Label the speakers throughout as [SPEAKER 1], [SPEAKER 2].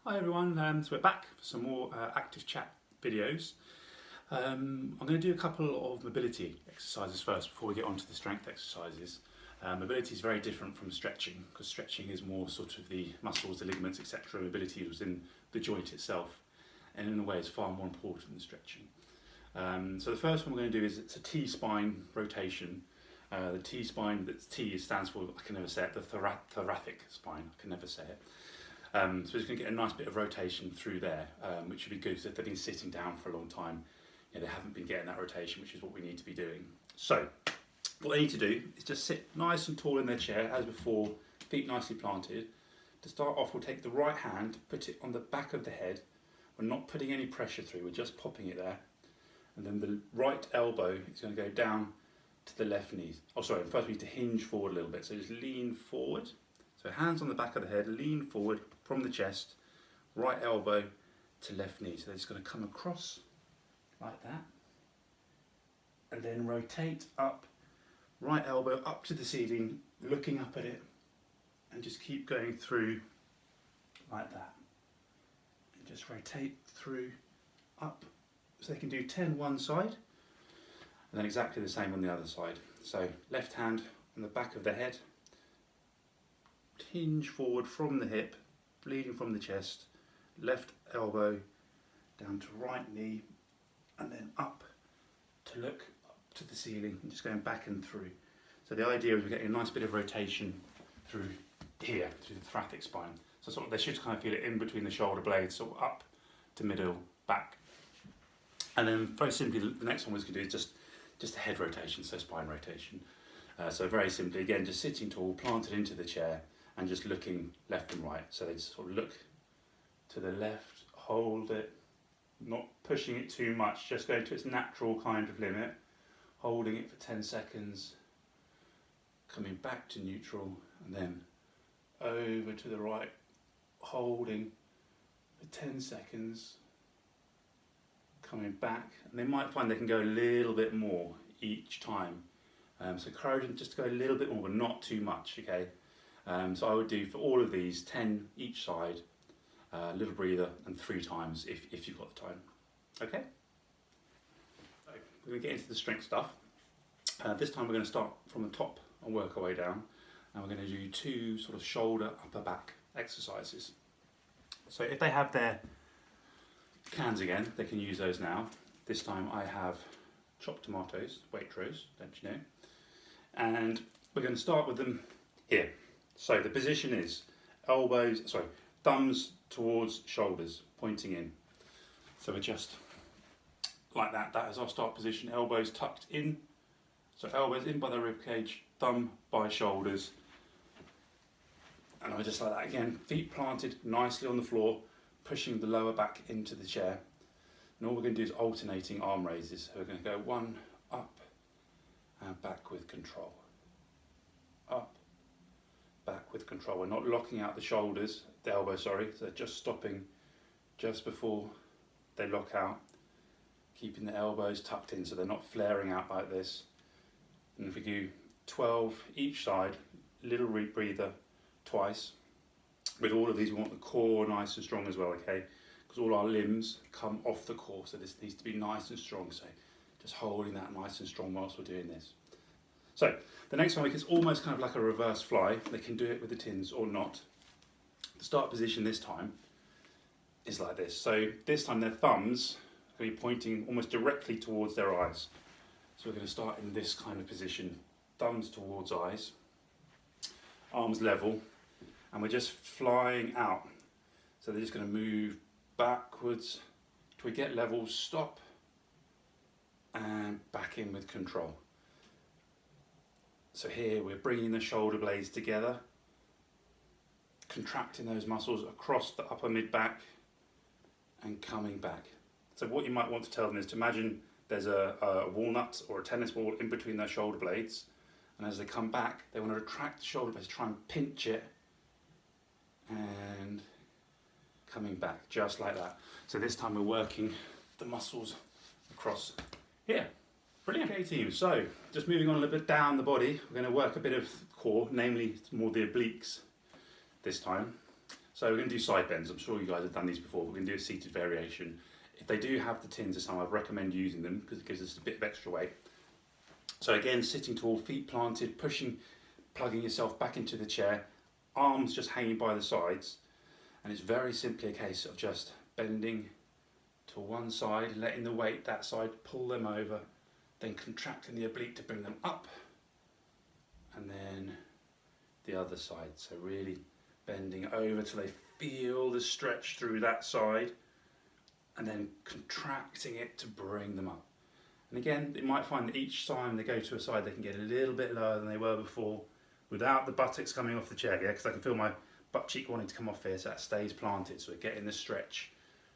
[SPEAKER 1] Hi everyone, so we're back for some more active chat videos. I'm going to do a couple of mobility exercises first before we get on to the strength exercises. Mobility is very different from stretching because stretching is more sort of the muscles, the ligaments, etc. Mobility is in the joint itself, and in a way it's far more important than stretching. So the first one we're going to do is it's a T-spine rotation. The T-spine, T stands for, I can never say it, the thoracic spine, I can never say it. So we're just going to get a nice bit of rotation through there, which should be good because if they've been sitting down for a long time, they haven't been getting that rotation, which is what we need to be doing. So what they need to do is just sit nice and tall in their chair as before, feet nicely planted. To start off, we'll take the right hand, put it on the back of the head. We're not putting any pressure through, we're just popping it there. And then the right elbow is going to go down to the left knee. Oh sorry, first we need to hinge forward a little bit, so just lean forward. So hands on the back of the head, lean forward from the chest, right elbow to left knee. So they're just going to come across like that. And then rotate up, right elbow up to the ceiling, looking up at it. And just keep going through like that. And just rotate through, up. So they can do 10 one side. And then exactly the same on the other side. So left hand on the back of the head, hinge forward from the hip, bleeding from the chest, left elbow down to right knee, and then up to look up to the ceiling and just going back and through. So the idea is we're getting a nice bit of rotation through here, through the thoracic spine. So sort of they should kind of feel it in between the shoulder blades, so up to middle, back. And then very simply, the next one we're going to do is just a head rotation, so spine rotation. So very simply, again, just sitting tall, planted into the chair, and just looking left and right. So they just sort of look to the left, hold it, not pushing it too much, just going to its natural kind of limit, holding it for 10 seconds, coming back to neutral, and then over to the right, holding for 10 seconds, coming back, and they might find they can go a little bit more each time. So encouraging just to go a little bit more, but not too much, okay? So I would do for all of these 10 each side, little breather, and 3 times if you've got the time. Okay? So we're going to get into the strength stuff. This time we're going to start from the top and work our way down, and we're going to do 2 sort of shoulder, upper back exercises. So if they have their cans again, they can use those now. This time I have chopped tomatoes, Waitrose, don't you know? And we're going to start with them here. So the position is thumbs towards shoulders, pointing in. So we're just like that. That is our start position. Elbows tucked in. So elbows in by the rib cage, thumb by shoulders. And I just like that again. Feet planted nicely on the floor, pushing the lower back into the chair. And all we're going to do is alternating arm raises. So we're going to go 1, up, and back with control. Up, back with control. We're not locking out the shoulders, the elbow, sorry. So just stopping just before they lock out. Keeping the elbows tucked in so they're not flaring out like this. And if we do 12 each side, little breather twice. With all of these, we want the core nice and strong as well, okay? Because all our limbs come off the core, so this needs to be nice and strong. So just holding that nice and strong whilst we're doing this. So the next one is almost kind of like a reverse fly. They can do it with the tins or not. The start position this time is like this. So this time their thumbs are going to be pointing almost directly towards their eyes. So we're going to start in this kind of position. Thumbs towards eyes, arms level, and we're just flying out. So they're just going to move backwards till we get level, stop, and back in with control. So here we're bringing the shoulder blades together, contracting those muscles across the upper mid back and coming back. So what you might want to tell them is to imagine there's a walnut or a tennis ball in between their shoulder blades, and as they come back they want to retract the shoulder blades, try and pinch it, and coming back just like that. So this time we're working the muscles across here. Brilliant. Okay team, so just moving on a little bit down the body, we're going to work a bit of core, namely more the obliques this time. So we're going to do side bends. I'm sure you guys have done these before, but we're going to do a seated variation. If they do have the tins this time, I'd recommend using them because it gives us a bit of extra weight. So again, sitting tall, feet planted, plugging yourself back into the chair, arms just hanging by the sides, and it's very simply a case of just bending to one side, letting the weight that side pull them over, then contracting the oblique to bring them up, and then the other side. So really bending over till they feel the stretch through that side, and then contracting it to bring them up. And again, you might find that each time they go to a side, they can get a little bit lower than they were before without the buttocks coming off the chair, because I can feel my butt cheek wanting to come off here, so that stays planted. So we're getting the stretch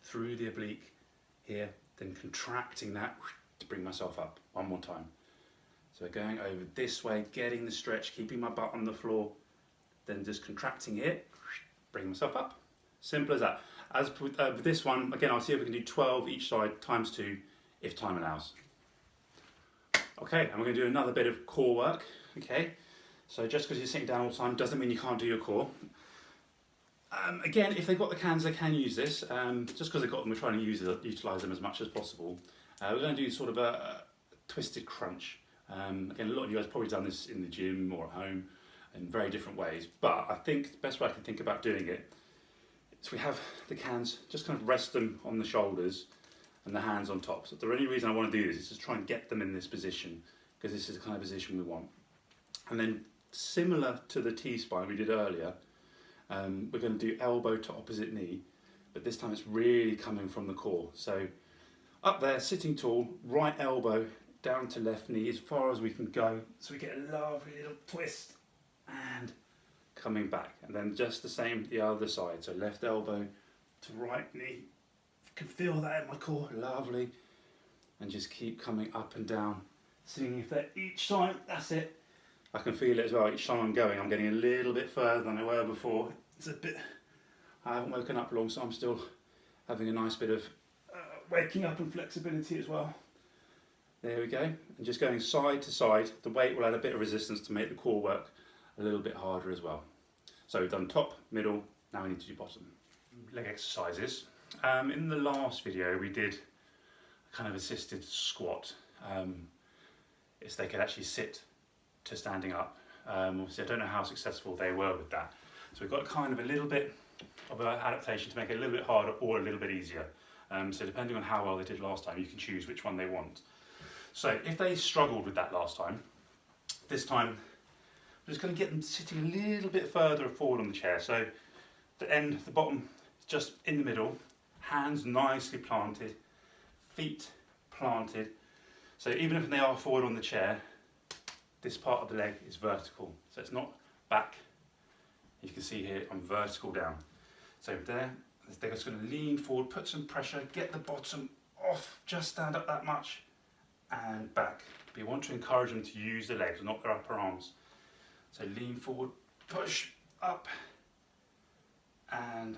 [SPEAKER 1] through the oblique here, then contracting that to bring myself up. One more time. So going over this way, getting the stretch, keeping my butt on the floor, then just contracting it, bring myself up. Simple as that. As with this one, again, I'll see if we can do 12 each side times 2 if time allows. Okay, and we're going to do another bit of core work. Okay, so just because you're sitting down all the time doesn't mean you can't do your core. Again, if they've got the cans, they can use this. Just because they've got them, we're trying to utilise them as much as possible. We're going to do sort of a twisted crunch. Again, a lot of you guys have probably done this in the gym or at home in very different ways, but I think the best way I can think about doing it is we have the cans, just kind of rest them on the shoulders and the hands on top. So the only reason I want to do this is to try and get them in this position, because this is the kind of position we want. And then similar to the T-spine we did earlier, we're going to do elbow to opposite knee, but this time it's really coming from the core. So up there, sitting tall, right elbow down to left knee as far as we can go. So we get a lovely little twist and coming back. And then just the same the other side. So left elbow to right knee. I can feel that in my core, lovely. And just keep coming up and down, seeing if that each time, that's it. I can feel it as well. Each time I'm going, I'm getting a little bit further than I were before. It's a bit, I haven't woken up long, so I'm still having a nice bit of waking up and flexibility as well. There we go. And just going side to side, the weight will add a bit of resistance to make the core work a little bit harder as well. So we've done top, middle, now we need to do bottom. Leg exercises. In the last video, we did a kind of assisted squat. If they could actually sit to standing up. Obviously, I don't know how successful they were with that. So we've got kind of a little bit of an adaptation to make it a little bit harder or a little bit easier. So depending on how well they did last time, you can choose which one they want. So if they struggled with that last time, this time I'm just going to get them sitting a little bit further forward on the chair. So the bottom is just in the middle, hands nicely planted, feet planted. So even if they are forward on the chair, this part of the leg is vertical, so it's not back. You can see here I'm vertical down. So there, they're just going to lean forward, put some pressure, get the bottom off, just stand up that much, and back. But you want to encourage them to use the legs, not their upper arms. So lean forward, push up, and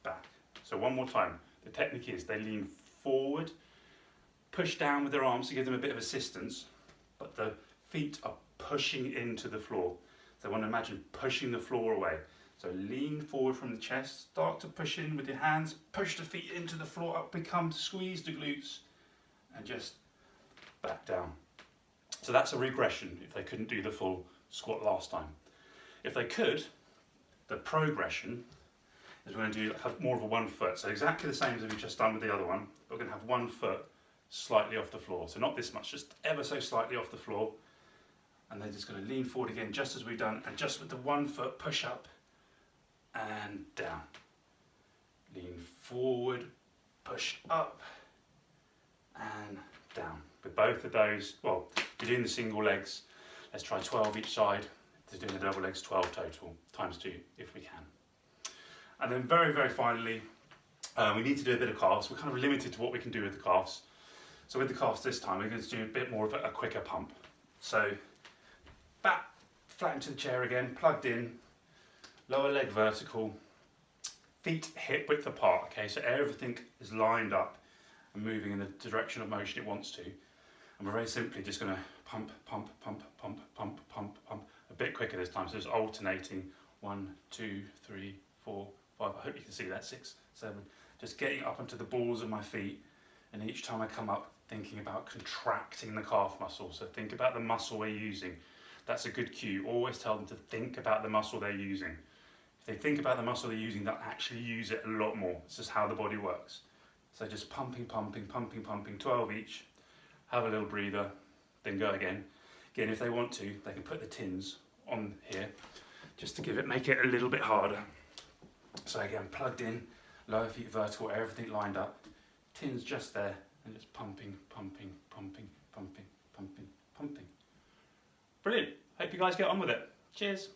[SPEAKER 1] back. So one more time. The technique is they lean forward, push down with their arms to give them a bit of assistance, but the feet are pushing into the floor. So I want to imagine pushing the floor away. So lean forward from the chest, start to push in with your hands, push the feet into the floor, up become, squeeze the glutes, and just back down. So that's a regression if they couldn't do the full squat last time. If they could, the progression is we're going to do like more of a 1 foot. So exactly the same as we've just done with the other one, but we're going to have 1 foot slightly off the floor. So not this much, just ever so slightly off the floor. And they're just going to lean forward again, just as we've done, and just with the 1 foot, push up and down. Lean forward, push up and down. With both of those, well, if you're doing the single legs, let's try 12 each side. If you're doing the double legs, 12 total, times 2 if we can. And then very, very finally, we need to do a bit of calves. We're kind of limited to what we can do with the calves. So with the calves this time, we're going to do a bit more of a quicker pump. So back, flat into the chair again, plugged in, lower leg vertical, feet hip width apart, okay, so everything is lined up and moving in the direction of motion it wants to. And we're very simply just going to pump, pump, pump, pump, pump, pump, pump, a bit quicker this time, so just alternating 1, 2, 3, 4, 5, I hope you can see that, 6, 7, just getting up onto the balls of my feet, and each time I come up, thinking about contracting the calf muscle. So think about the muscle we're using. That's a good cue. Always tell them to think about the muscle they're using. If they think about the muscle they're using, they'll actually use it a lot more. It's just how the body works. So just pumping, pumping, pumping, pumping, 12 each. Have a little breather, then go again. Again, if they want to, they can put the tins on here just to make it a little bit harder. So again, plugged in, lower feet vertical, everything lined up. Tins just there, and just pumping, pumping, pumping, pumping, pumping, pumping. Brilliant. Hope you guys get on with it. Cheers.